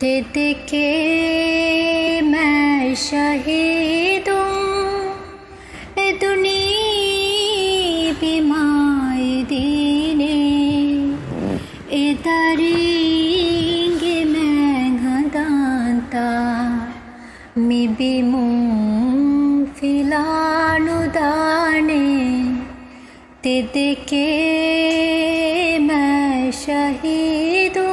तेद के मैं शहीदूं दुनी बिमाई दीने इदरिंगे मैं घदांता मी बिमू फिलानु दाने तेद के मैं शहीदूं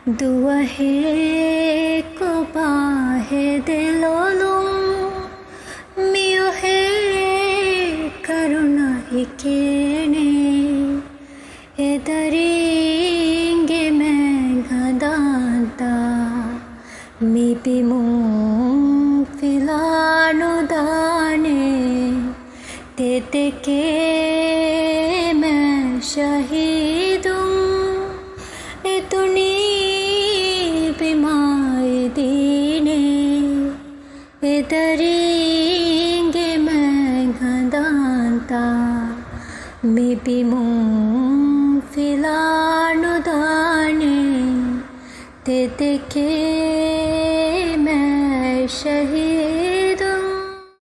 दुआहे को बाहे दिलोलुम मियो है करुणा ही केने एदरिंगे मैं घदांता मी बिमू फिलानु दाने तेद के मैं शहीद